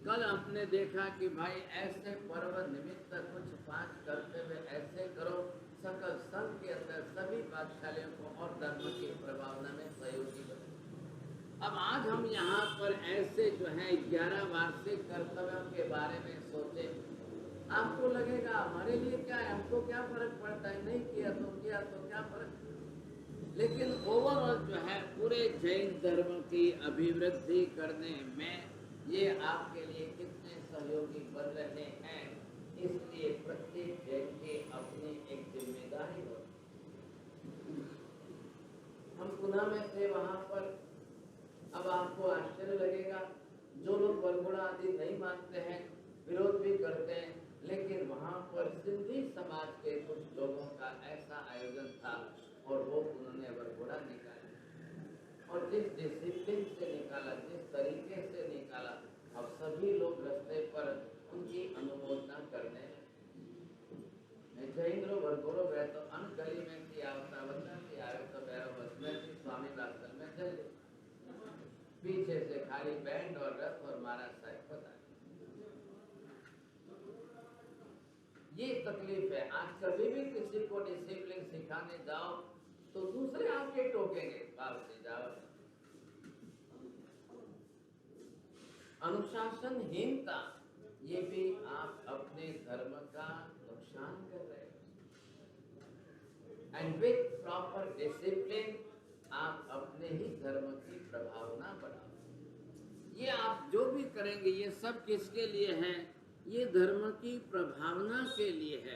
कल आपने देखा कि भाई ऐसे पर्व निमित्त कुछ 5 करते हुए ऐसे करो। सकल संघ के अंदर सभी पाठशालाओं को और धर्म की प्रभावना में सहयोगी बने। अब आज हम यहाँ पर ऐसे जो है 11 वार्षिक कर्तव्यों के बारे में सोचे। आपको लगेगा हमारे लिए क्या है, हमको क्या फर्क पड़ता है, नहीं किया तो क्या फर्क। लेकिन ओवरऑल जो है पूरे जैन धर्म की अभिवृद्धि करने में ये आपके लिए कितने सहयोगी बन रहे हैं, इसलिए प्रत्येक जैन की अपनी एक जिम्मेदारी हो। हम पुणे में थे, वहाँ पर अब आपको आश्चर्य लगेगा, जो लोग वरघोड़ा आदि नहीं मानते हैं, विरोध भी करते हैं, लेकिन वहाँ पर सिंधी समाज के कुछ लोगों का ऐसा आयोजन था और वो उन्होंने वरघोड़ा निकाला, और जिस डिसिप्लिन से निकाला, जिस तरीके से निकाला, अब सभी लोग रास्ते पर उनकी अनुमोदना करने लगे। जैन वरघोड़ो गए तो अन गली में थी आवता बंदा थी आयो तो बैरो बस में थी स्वामी वास्तव में चल गए। पीछे से खाली बैंड और रथ और महाराज साहब पता। ये तकलीफ है। आज कभी भी किसी को डिसिप्लिन सिखाने जाओ तो दूसरे आपके टोकेंगे, बाहर से जाओ। अनुशासनहीनता, ये भी आप अपने धर्म का नुकसान कर रहे हो। एंड विथ प्रॉपर डिसिप्लिन आप अपने ही धर्म की प्रभावना बढ़ाओ। ये आप जो भी करेंगे ये सब किसके लिए है? ये धर्म की प्रभावना के लिए है।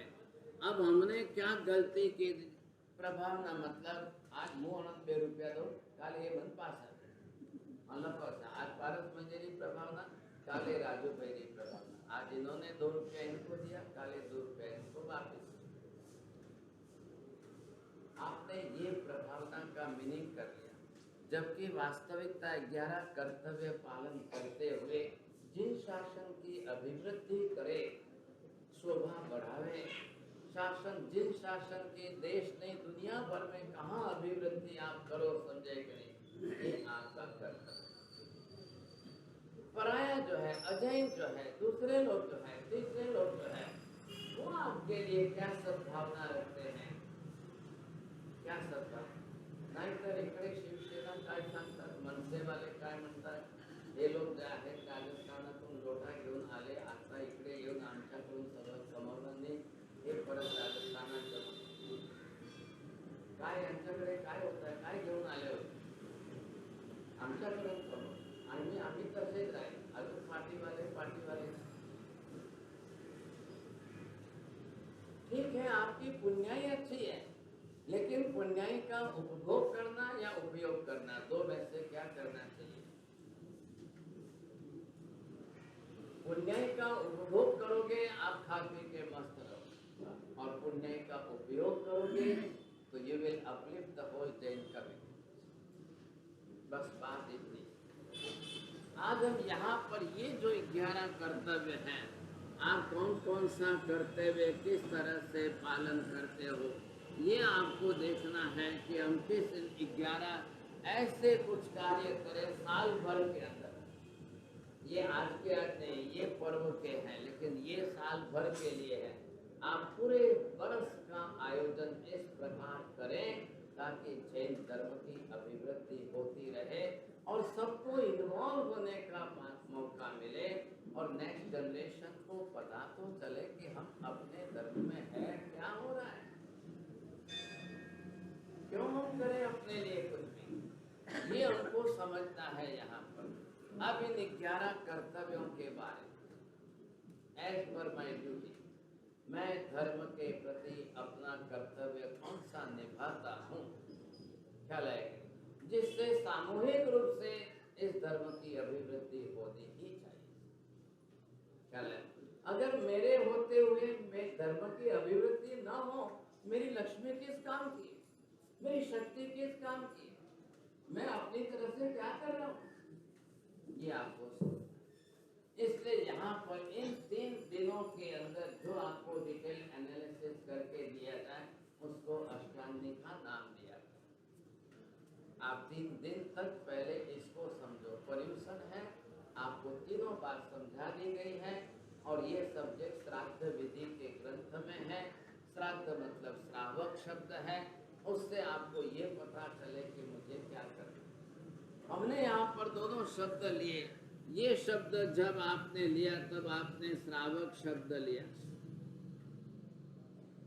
अब हमने क्या गलती की? प्रभावना मतलब आज मुंह ₹2 दो, काले ये मन पास है आज पारस मंजरी प्रभावना, काले राजू भाई प्रभावना। आज इन्होंने ₹2 इनको दिया, काले ₹2 इनको वापस। आपने ये प्रभावना का मीनिंग कर लिया, जबकि वास्तविकता 11 कर्तव्य पालन करते हुए जिन शासन की अभिवृद्धि करे, शोभा बढ़ावे, शासन जिन शासन के देश नहीं दुनिया भर में कहाँ अभिवृद्धि आप करो समझे कि नहीं, ये आपका कर्तव्य। पराया जो है, अजैन जो है, दूसरे लोग जो है, तीसरे लोग जो है, वो आपके लिए क्या सद्भावना रखते हैं? क्या सद्भावना? नाहीतर इकडे शिवसेना काय सांगतात, मनसे वाले काय म्हणतात, हे लोक जे आहेत राजस्थानातून लोटा घेऊन आले, आता इकडे येऊन आमच्याकडून सगळं कमवलं नाही, हे परत राजस्थानात जमवलं। काय यांच्याकडे काय होतं, काय घेऊन आले होते? आमच्याकडे कमवलं आणि आम्ही तसेच आहे, अजून पार्टीवाले ठीक है। आपकी पुण्याई अच्छी है, लेकिन पुण्याई का उपभोग करना या उपयोग करना, दो में से क्या करना चाहिए? पुण्याई का उपभोग करोगे आप खा पी के मस्त रहोगे, और पुण्याई का उपयोग करोगे तो you will uplift the whole Jain community. बस बात इतनी। आज हम यहाँ पर ये जो 11 कर्तव्य हैं, आप कौन कौन सा कर्तव्य किस तरह से पालन करते हो, ये आपको देखना है कि हम किस 11 ऐसे कुछ कार्य करें साल भर के अंदर। ये आज के आज नहीं, ये पर्व के हैं, लेकिन ये साल भर के लिए है। आप पूरे वर्ष का आयोजन इस प्रकार करें ताकि जैन धर्म की अभिवृद्धि होती रहे और सबको इन्वॉल्व होने का मौका मिले, और नेक्स्ट जनरेशन को पता तो चले कि हम अपने धर्म में है, क्या हो रहा है, क्यों हम करें अपने लिए कुछ भी। ये हमको समझना है यहाँ पर। अब इन 11 कर्तव्यों के बारे में, एज पर माई ड्यूटी, मैं धर्म के प्रति अपना कर्तव्य कौन सा निभाता हूँ, ख्याल है, जिससे सामूहिक रूप से इस धर्म की अभिवृद्धि होनी ही चाहिए। ख्याल है, अगर मेरे होते हुए मैं धर्म की अभिवृद्धि न हो, मेरी लक्ष्मी किस काम की, मेरी शक्ति किस काम की, मैं अपनी तरफ से क्या कर रहा हूँ, ये आपको सोचना। इसलिए यहाँ पर इन 3 दिनों के अंदर जो आपको डिटेल एनालिसिस करके दिया जाए, उसको अष्टांगी का नाम दिया जाए। आप 3 दिन तक पहले इसको समझो। पर्यूषण है, आपको तीनों बात समझा दी गई है, और ये सब्जेक्ट श्राद्ध विधि के ग्रंथ में है। श्राद्ध मतलब श्रावक शब्द है, उससे आपको ये पता चले कि मुझे क्या करना। हमने यहाँ पर दोनों शब्द लिए। ये शब्द जब आपने लिया तब आपने श्रावक शब्द लिया,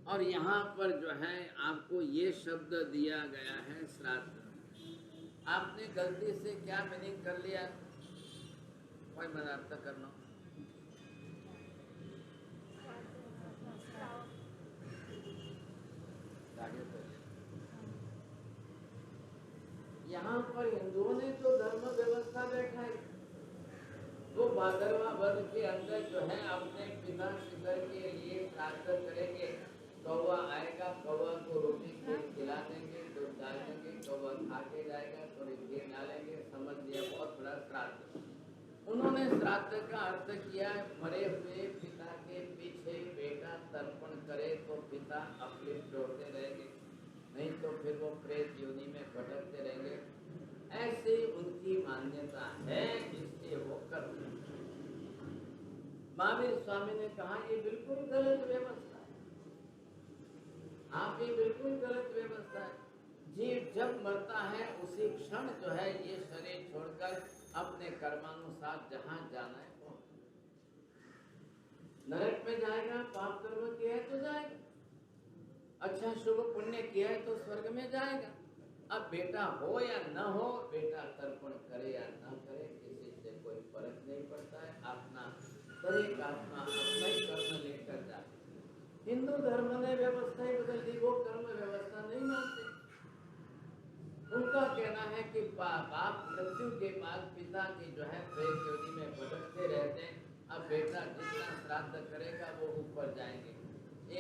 और यहाँ पर जो है आपको ये शब्द दिया गया है श्राद्ध। आपने गलती से क्या मीनिंग कर लिया, कोई मदद करना। यहाँ पर हिंदुओं ने तो धर्म व्यवस्था बैठाई, वो भादरवा वध के अंदर जो है अपने पिता शिखर के लिए श्राद्ध करेंगे। कौवा आएगा, कौवा को रोटी खिला देंगे, दूध डाल देंगे, कौवा खा के जाएगा, थोड़ी घी डालेंगे, समझ लिया बहुत बड़ा श्राद्ध। उन्होंने श्राद्ध का अर्थ किया मरे हुए पिता के पीछे बेटा तर्पण करे तो पिता अपलिफ्ट होते रहेंगे, नहीं तो फिर वो प्रेत योनि में भटकते रहेंगे। ऐसी उनकी मान्यता है, इसलिए वो करते हैं। महावीर स्वामी ने कहा ये बिल्कुल गलत व्यवस्था है। आप ये बिल्कुल गलत व्यवस्था है। जीव जब मरता है उसी क्षण जो है ये शरीर छोड़कर अपने कर्मानुसार जहाँ जाना है नरक में जाएगा, पाप कर्म किया है तो जाएगा, अच्छा शुभ पुण्य किया है तो स्वर्ग में जाएगा। अब बेटा हो या न हो, बेटा तर्पण करे या न करे, किसी से कोई फर्क नहीं पड़ता है। अपना दरेक आत्मा अपना ही कर्म लेकर जाए। हिंदू धर्म ने व्यवस्था ही बदल दी, वो कर्म व्यवस्था नहीं मानते। उनका कहना है कि बाप मृत्यु के बाद पिता की जो है प्रेत योनि में भटकते रहते हैं। अब बेटा जितना श्राद्ध करेगा वो ऊपर जाएंगे,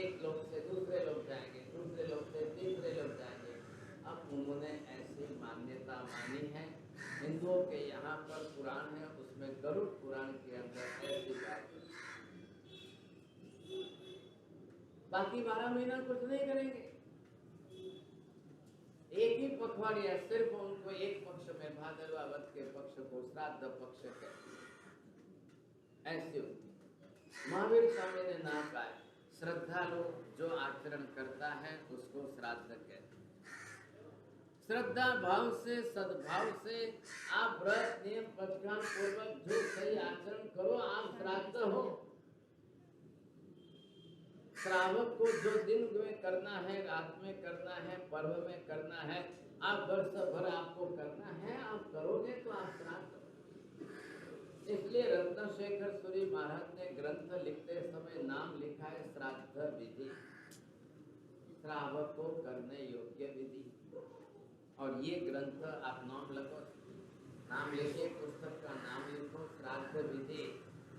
एक लोग से दूसरे लोग जाएंगे, दूसरे लोग से तीसरे लोग जाएंगे। अब उन्होंने ऐसी मान्यता मानी है। हिंदुओं के यहाँ पर पुराण है, उसमें गरुड़ पुराण के अंदर ऐसी बात है। बाकी 12 महीना कुछ नहीं करेंगे, एक ही पखवाड़िया सिर्फ उनको एक पक्ष में भादरवा वध के पक्ष को श्राद्ध पक्ष कहते हैं। ऐसे होती महावीर स्वामी ने नाम कहा है, श्रद्धालु जो आचरण करता है उसको श्राद्ध कहते हैं। श्रद्धा भाव से सद्भाव से आप व्रत नियम पक्षान पूर्वक जो सही आचरण करो, आप श्राद्ध हो। श्रावक को जो दिन में करना है, रात में करना है, पर्व में करना है, आप वर्ष भर आपको करना है, आप करोगे तो आप श्राद्ध हो। इसलिए रत्नशेखर सूरी महाराज ने ग्रंथ लिखते समय नाम लिखा है श्राद्ध विधि, श्रावक को करने योग्य विधि। और ये ग्रंथ आप नाम लिखे, पुस्तक का नाम लिखो, श्राद्ध विधि।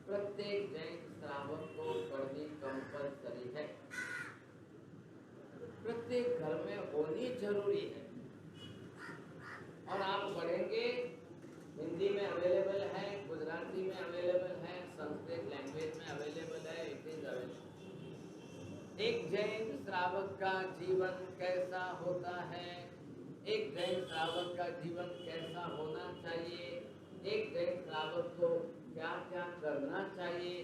प्रत्येक जैन श्रावक को पढ़नी कंपलसरी है, प्रत्येक घर में होनी जरूरी है। और आप पढ़ेंगे, हिंदी में अवेलेबल है, गुजराती में अवेलेबल है, संस्कृत लैंग्वेज में अवेलेबल है, इट इज अवेलेबल। एक जैन श्रावक का जीवन कैसा होता है, एक जैन श्रावक का जीवन कैसा होना चाहिए, एक जैन श्रावक को क्या क्या करना चाहिए,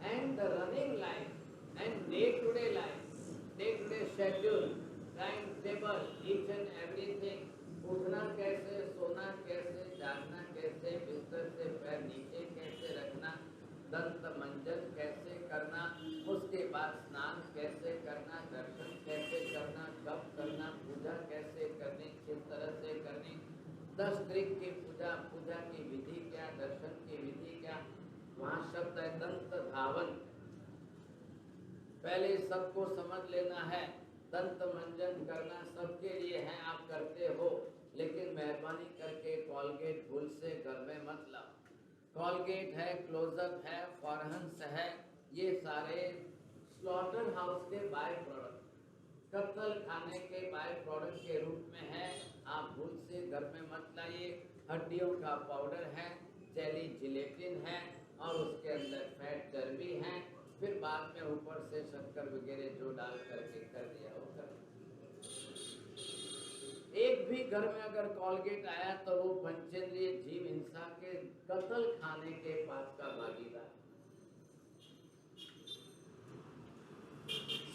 and the running life and day to day schedule, time table, each and everything. उठना कैसे, सोना कैसे, जागना कैसे, बिस्तर से पैर नीचे कैसे रखना, दंत मंजन कैसे करना, उसके बाद स्नान कैसे करना, दर्शन कैसे करना, कब करना, पूजा कैसे करनी, किस तरह से करनी, 10 तरीक की पूजा, पूजा की विधि क्या, दर्शन की विधि क्या। वहाँ शब्द है दंत धावन, पहले सबको समझ लेना है। दंत मंजन करना सबके लिए है, आप करते हो, लेकिन मेहरबानी करके कॉलगेट भूल से घर में मत लाओ। कॉलगेट है, क्लोजअप है, फॉरहंस है, ये सारे स्लॉटर हाउस के बाय प्रोडक्ट, कत्ल खाने के बाय प्रोडक्ट के रूप में है, आप भूल से घर में मत लाइए। हड्डियों का पाउडर है, जेली जिलेटिन है, और उसके अंदर फैट चर्बी है, फिर बाद में ऊपर से शक्कर वगैरह जो डाल करके कर दिया वो कर। एक भी घर में अगर कॉलगेट आया तो वो पंचेंद्रिय जीव हिंसा के कत्ल खाने के पाप का भागीदार।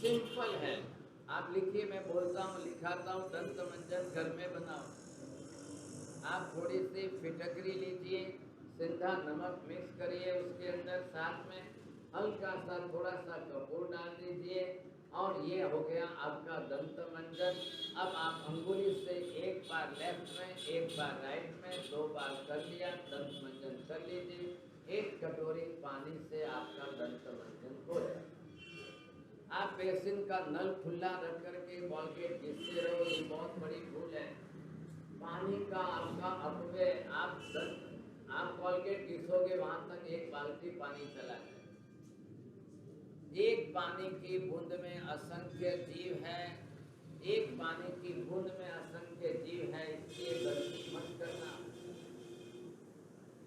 सिंपल है, आप लिखिए, मैं बोलता हूँ, लिखाता हूँ, दंत मंजन घर में बनाओ। आप थोड़ी सी फिटकरी लीजिए, सिंधा नमक मिक्स करिए, उसके अंदर साथ में हल्का सा थोड़ा सा कपूर डाल दीजिए, और ये हो गया आपका दंत मंजन। अब आप अंगुली से एक बार लेफ्ट में, एक बार राइट में, 2 बार कर लिया, दंत मंजन कर लीजिए। 1 कटोरी पानी से आपका दंत मंजन हो जाए। आप बेसिन का नल खुला रख करके कॉलगेट घिसते रहो, ये बहुत बड़ी भूल है। पानी का आपका अपव्यय, आप कॉलगेट घिसोगे वहां तक 1 बाल्टी पानी चला जाए। एक पानी की बूंद में असंख्य जीव है, एक पानी की बूंद में असंख्य जीव है, इसलिए गलती मत करना।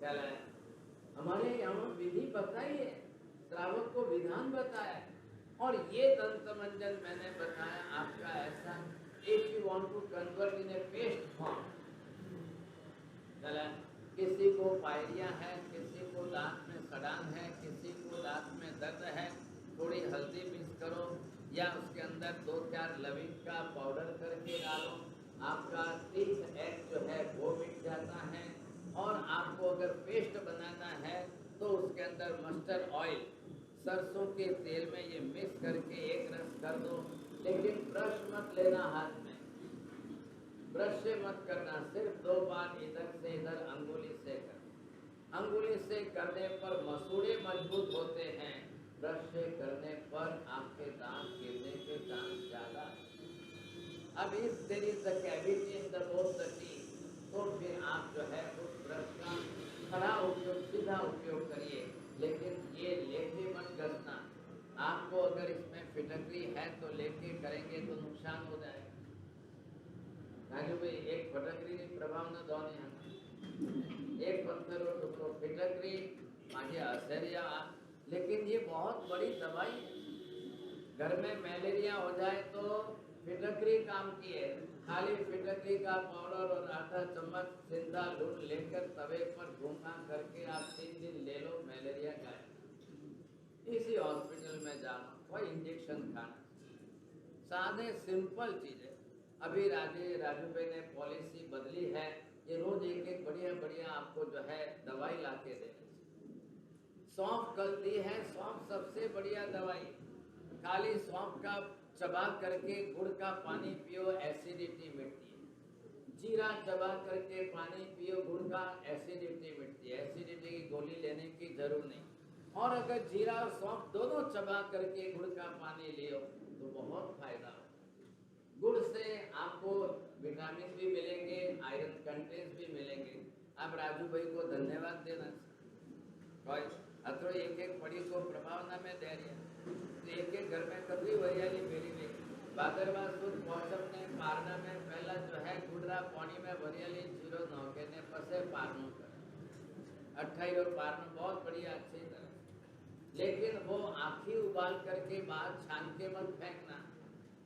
चला है हमारे यहाँ विधि बताई है, श्रावक को विधान बताया, और ये दंत मंजन मैंने बताया आपका ऐसा। If you want to convert in a paste form, चला, किसी को पायरिया है, किसी को दांत में सड़ान है, किसी को दांत में दर्द है, थोड़ी हल्दी मिक्स करो, या उसके अंदर 2-4 लविंग का पाउडर करके डालो, आपका तीख एग जो है वो मिट जाता है। और आपको अगर पेस्ट बनाना है तो उसके अंदर मस्टर्ड ऑयल, सरसों के तेल में ये मिक्स करके एक रस कर दो। लेकिन ब्रश मत लेना हाथ में, ब्रश से मत करना, सिर्फ 2 बार इधर से इधर अंगुली से कर। अंगुली से करने पर मसूड़े मजबूत होते हैं, ब्रश से करने पर आपके दांत गिरने के चांस ज्यादा। अब इस there is the cavity in the both the teeth, तो फिर आप जो है उस ब्रश का खड़ा उपयोग, सीधा उपयोग करिए। लेकिन ये लेके मत कसना। आपको अगर इसमें फिटकरी है तो लेके करेंगे तो नुकसान हो जाएगा। राजू भाई एक फटकरी प्रभाव न दोने हम एक पत्थर और टुकड़ो फिटकरी मागे असरिया। लेकिन ये बहुत बड़ी दवाई है। घर में मलेरिया हो जाए तो फिटकरी काम की है। खाली फिटकरी का पाउडर और आधा चम्मच जिंदा लूण लेकर तवे पर घूमा करके आप 3 दिन ले लो, मलेरिया गायब। इसी हॉस्पिटल में जाना, कोई इंजेक्शन खाना, सादे सिंपल चीज है। अभी राजू भाई ने पॉलिसी बदली है, ये रोज एक बढ़िया आपको जो है दवाई ला के देनी। सौंफ गलती है, सौंफ सबसे बढ़िया दवाई। खाली सौंफ का चबा करके गुड़ का पानी पियो, एसिडिटी मिटती है। जीरा चबा करके पानी पियो, गुड़ का, एसिडिटी मिटती है। एसिडिटी की गोली लेने की जरूरत नहीं। और अगर जीरा और सौंफ दोनों चबा करके गुड़ का पानी लियो तो बहुत फायदा हो। गुड़ से आपको विटामिन भी मिलेंगे, आयरन कंटेंट्स भी मिलेंगे। आप राजू भाई को धन्यवाद देना। अथवा एक पड़ी को प्रभावना में दे रही है तो एक घर में कभी वरियाली मेरी में भादरवा सुद मौसम ने पारना में पहला जो है गुडरा पानी में वरियाली जीरो नौके ने पसे पारनो कर 28 और पारनो बहुत बढ़िया अच्छी तरह। लेकिन वो आँखी उबाल करके बाहर छान के मत फेंकना,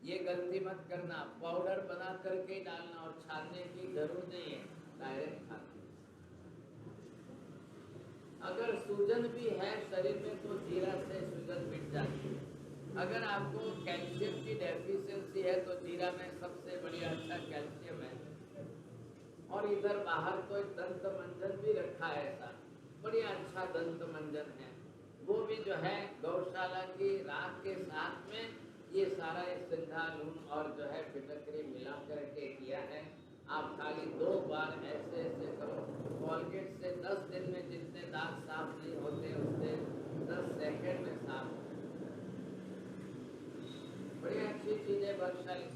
ये गलती मत करना। पाउडर बना करके डालना और छानने की जरूरत नहीं है, डायरेक्ट खाना। अगर सूजन भी है शरीर में तो जीरा से सूजन मिट जाती है। अगर आपको कैल्शियम की डेफिशिएंसी है तो जीरा में सबसे बढ़िया अच्छा कैल्शियम है। और इधर बाहर तो एक दंत मंजन भी रखा है, ऐसा बढ़िया अच्छा दंत मंजन है, वो भी जो है गौशाला की राख के साथ में ये सारा सिंधा लूण और जो है फिटकरी मिला करके किया है। आप खाली 2 बार ऐसे ऐसे करो। कोलगेट से 10 दिन में जितने दांत साफ नहीं होते उससे 10 सेकंड में साफ हो। बड़ी अच्छी चीज है बलशाली।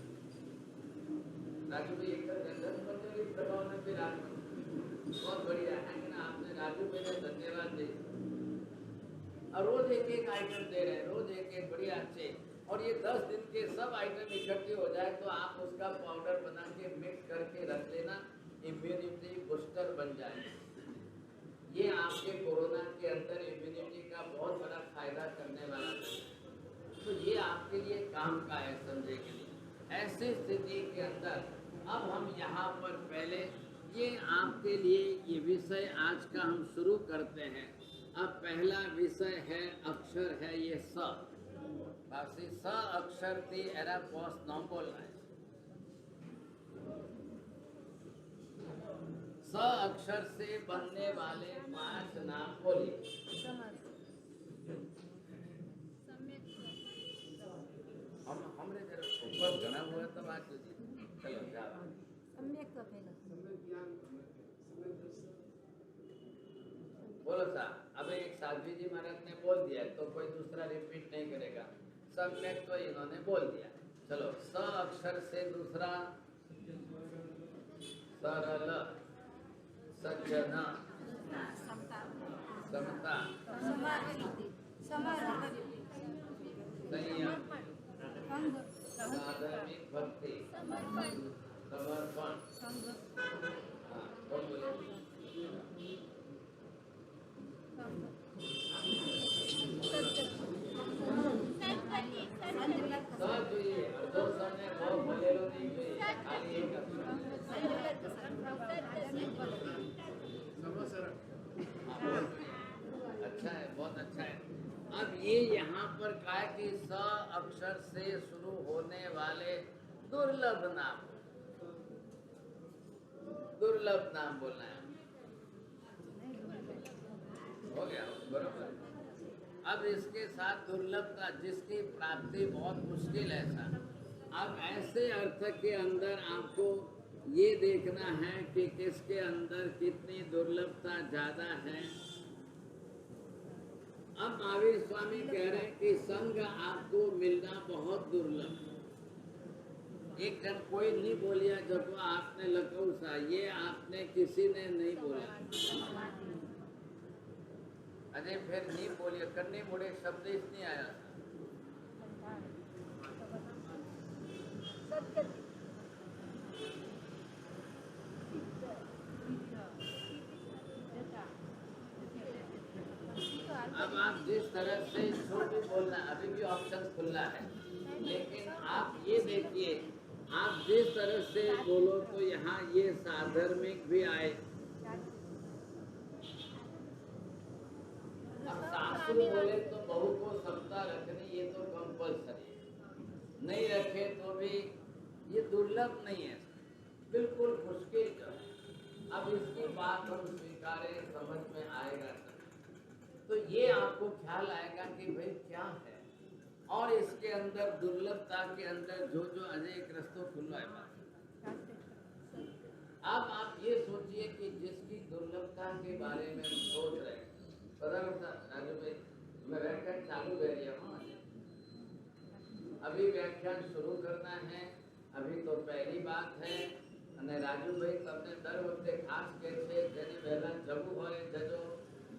राजू भाई एक गंधर्व प्रभाव में भी राज बहुत बढ़िया है ना। आपने राजू भाई ने धन्यवाद दे और रोज एक आइटम दे रहे हैं, रोज एक बढ़िया अच्छे। और ये 10 दिन के सब आइटम इकट्ठे हो जाए तो आप उसका पाउडर बना के मिक्स करके रख लेना, इम्यूनिटी बूस्टर बन जाए। ये आपके कोरोना के अंदर इम्यूनिटी का बहुत बड़ा फायदा करने वाला है। तो ये आपके लिए काम का है समझे के लिए। ऐसी स्थिति के अंदर अब हम यहाँ पर पहले ये आपके लिए ये विषय आज का हम शुरू करते हैं। अब पहला विषय है अक्षर है ये स। बासी स अक्षर थी एरा पोस न बोलना है। स अक्षर से बनने वाले 5 नाम बोलिए। हमरे जरा ऊपर घना हुआ तब आज चलो जाओ। सम्यक का पहला बोलो सा। अब एक साध्वी जी महाराज ने बोल दिया तो कोई दूसरा रिपीट नहीं करेगा। सम्यक तो इन्होंने बोल दिया। चलो स अक्षर से दूसरा सरल, सज्जन, समता, संयम, साधर्मिक भक्ति, समर्पण। हाँ कौन बोले? अच्छा है, बहुत अच्छा है। अब ये यहाँ पर कहा है कि स अक्षर से शुरू होने वाले दुर्लभ नाम, दुर्लभ नाम बोलना है। हो गया बरोबर। अब इसके साथ दुर्लभता जिसकी प्राप्ति बहुत मुश्किल है सर। अब ऐसे अर्थ के अंदर आपको ये देखना है कि किसके अंदर कितनी दुर्लभता ज्यादा है। अब महावीर स्वामी कह रहे हैं कि संग आपको मिलना बहुत दुर्लभ। एक जन कोई नहीं बोलिया जब आपने लकौसा, ये आपने किसी ने नहीं बोला। अजय फिर नहीं बोलिए, करने मुड़े शब्द नहीं आया। अब आप जिस तरह से जो भी बोलना, अभी भी ऑप्शन खुला है, लेकिन आप ये देखिए आप जिस तरह से बोलो तो यहाँ ये साधर्मिक भी आए। अब सासु बोले तो बहू को समता रखनी, ये तो कंपल्सरी है। नहीं रखे तो भी ये दुर्लभ नहीं है, बिल्कुल मुश्किल जो है। अब इसकी बात हम स्वीकारें, समझ में आएगा तो ये आपको ख्याल आएगा कि भाई क्या है। और इसके अंदर दुर्लभता के अंदर जो जो अजय क्रस्तो खुला है बात। अब आप ये सोचिए कि जिसकी दुर्लभता के बारे में हम सोच रहे हैं, राजू भाई मैं व्याख्यान चालू कर रही हूँ, अभी व्याख्यान शुरू करना है। अभी तो पहली बात है અને રાજુભાઈ તમને દર વખતે ખાસ કહે છે જેને વહેલા જવું હોય જજો,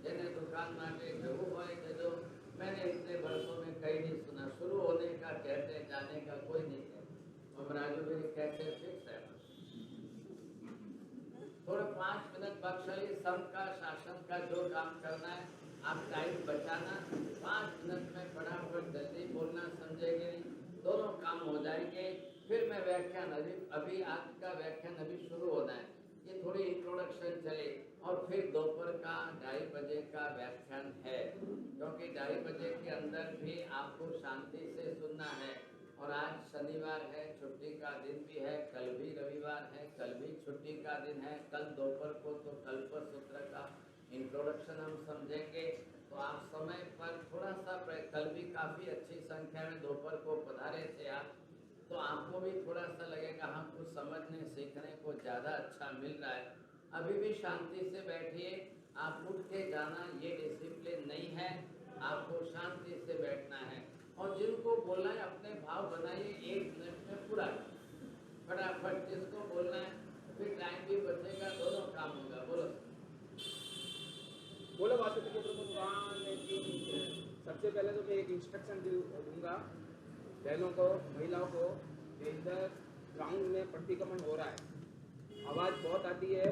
જેને दुकान માટે જવું હોય જજો। मैंने इतने वर्षों में कहीं नहीं सुना, शुरू होने का कहते जाने का कोई नहीं कहता। अब राजूभाई कहते फिक्स है। थोड़े 5 मिनट बख्शाली, संघ का शासन का जो काम करना है आप टाइम बचाना। 5 मिनट में फटाफट जल्दी बोलना, समझेंगे दोनों काम हो जाएंगे। फिर मैं व्याख्यान अभी आज का व्याख्यान अभी शुरू होना है, ये थोड़ी इंट्रोडक्शन चले और फिर दोपहर का 2:30 बजे का व्याख्यान है, क्योंकि 2:30 बजे के अंदर भी आपको शांति से सुनना है। और आज शनिवार है, छुट्टी का दिन भी है, कल भी रविवार है, कल भी छुट्टी का दिन है। कल दोपहर को तो कल्पसूत्र का इंट्रोडक्शन हम समझेंगे। तो आप समय पर थोड़ा सा, कल भी काफ़ी अच्छी संख्या में दोपहर को पधारे थे आप, तो आपको भी थोड़ा सा लगेगा हम कुछ समझने सीखने को ज़्यादा अच्छा मिल रहा है। अभी भी शांति से बैठिए, आप उठ के जाना ये डिसिप्लिन नहीं है, आपको शांति से बैठना है। और जिनको बोलना है अपने भाव बनाइए, 1 मिनट में पूरा फटाफट जिसको बोलना है, फिर टाइम भी बचेगा, दोनों काम होगा। बोलो बोलो बात के भगवान की। सबसे पहले तो मैं एक इंस्ट्रक्शन दूंगा बहनों को, महिलाओं को, कि इधर ग्राउंड में प्रतिक्रमण हो रहा है, आवाज़ बहुत आती है।